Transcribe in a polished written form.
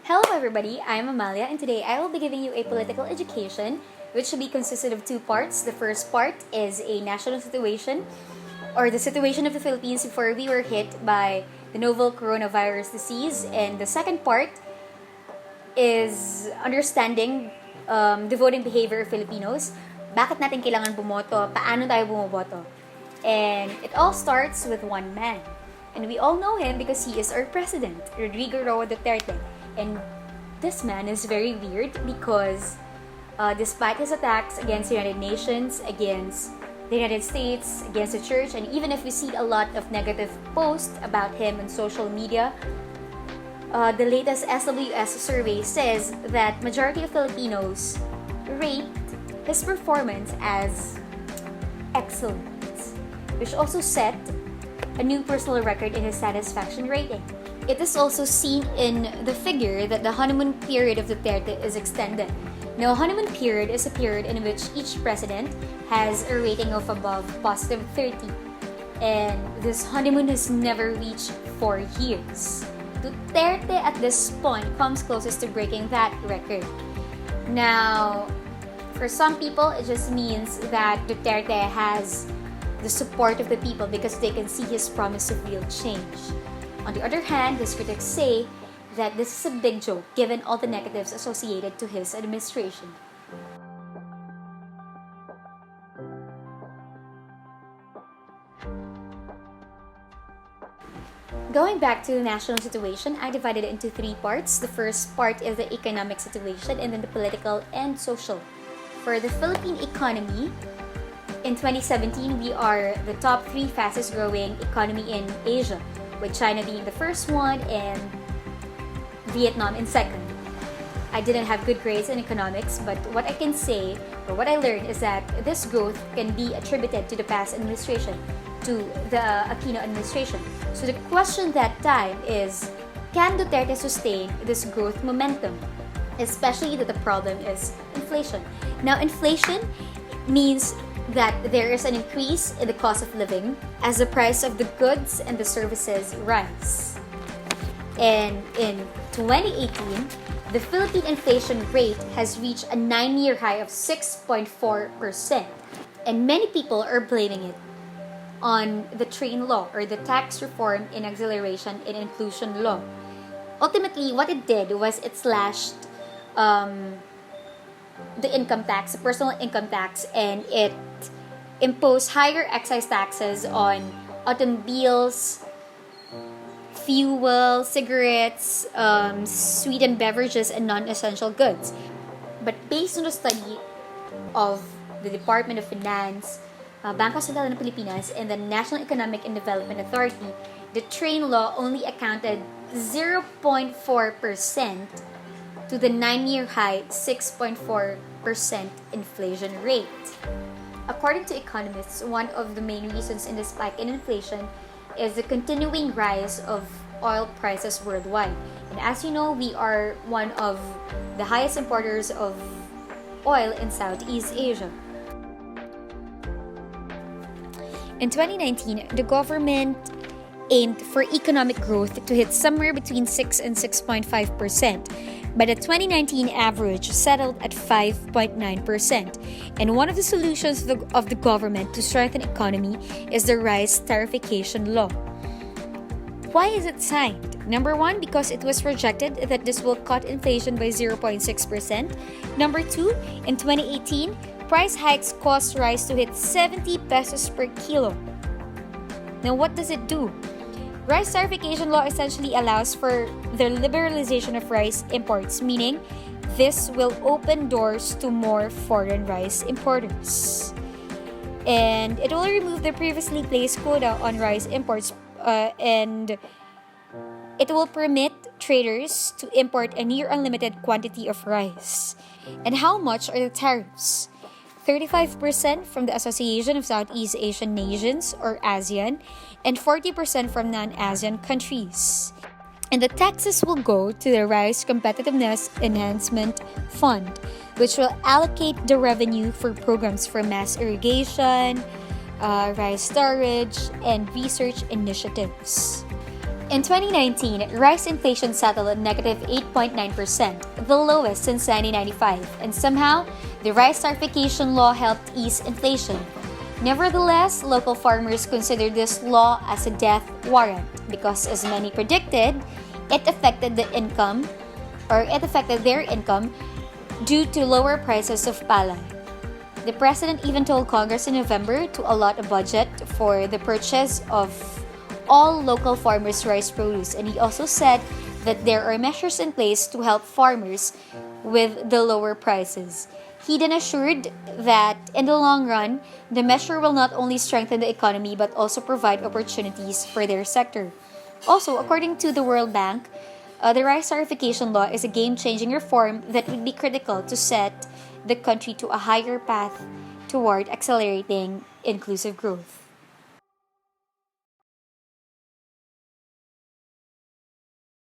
Hello everybody, I'm Amalia and today I will be giving you a political education which will be consisted of two parts. The first part is a national situation or the situation of the Philippines before we were hit by the novel coronavirus disease, and the second part is understanding the voting behavior of Filipinos. Bakit natin kailangan bumoto? Paano tayo bumoboto? And it all starts with one man. And we all know him because he is our president, Rodrigo Roa Duterte. And this man is very weird because despite his attacks against the United Nations, against the United States, against the church, and even if we see a lot of negative posts about him on social media, the latest SWS survey says that majority of Filipinos rate his performance as excellent, which also set a new personal record in his satisfaction rating. It is also seen in the figure that the honeymoon period of Duterte is extended. Now, honeymoon period is a period in which each president has a rating of above positive 30. And this honeymoon has never reached 4 years. Duterte at this point comes closest to breaking that record. Now, for some people, it just means that Duterte has the support of the people because they can see his promise of real change. On the other hand, his critics say that this is a big joke given all the negatives associated to his administration. Going back to the national situation, I divided it into 3 parts. The first part is the economic situation and then the political and social. For the Philippine economy, in 2017, we are the top 3 fastest growing economy in Asia, with China being the first one and Vietnam in second. I didn't have good grades in economics, but what I can say, or what I learned, is that this growth can be attributed to the past administration, to the Aquino administration. So the question that time is, can Duterte sustain this growth momentum? Especially that the problem is inflation. Now, inflation means that there is an increase in the cost of living as the price of the goods and the services rise. And in 2018, the Philippine inflation rate has reached a 9-year high of 6.4%. And many people are blaming it on the train law or the tax reform in acceleration and inclusion law. Ultimately, what it did was it slashed the income tax, the personal income tax, and it imposed higher excise taxes on automobiles, fuel, cigarettes, sweetened beverages, and non-essential goods. But based on the study of the Department of Finance, Bangko Sentral ng Pilipinas, and the National Economic and Development Authority, the train law only accounted 0.4% to the 9-year high 6.4% inflation rate. According to economists, one of the main reasons in the spike in inflation is the continuing rise of oil prices worldwide. And as you know, we are one of the highest importers of oil in Southeast Asia. In 2019, the government aimed for economic growth to hit somewhere between 6 and 6.5%. But the 2019 average settled at 5.9%. And one of the solutions of the government to strengthen economy is the rice tariffication law. Why is it signed? Number 1, because it was projected that this will cut inflation by 0.6%. Number 2, in 2018, price hikes caused rice to hit 70 pesos per kilo. Now, what does it do? Rice tariffication law essentially allows for the liberalization of rice imports, meaning this will open doors to more foreign rice importers. And it will remove the previously placed quota on rice imports, and it will permit traders to import a near unlimited quantity of rice. And how much are the tariffs? 35% from the Association of Southeast Asian Nations, or ASEAN, and 40% from non-ASEAN countries. And the taxes will go to the Rice Competitiveness Enhancement Fund, which will allocate the revenue for programs for mass irrigation, rice storage, and research initiatives. In 2019, rice inflation settled at negative 8.9%, the lowest since 1995, and somehow, the rice tarification law helped ease inflation. Nevertheless, local farmers consider this law as a death warrant because, as many predicted, it affected their income due to lower prices of palay. The president even told Congress in November to allot a budget for the purchase of all local farmers' rice produce, and he also said that there are measures in place to help farmers with the lower prices. He then assured that in the long run, the measure will not only strengthen the economy but also provide opportunities for their sector. Also, according to the World Bank, the rice tarification law is a game-changing reform that would be critical to set the country to a higher path toward accelerating inclusive growth.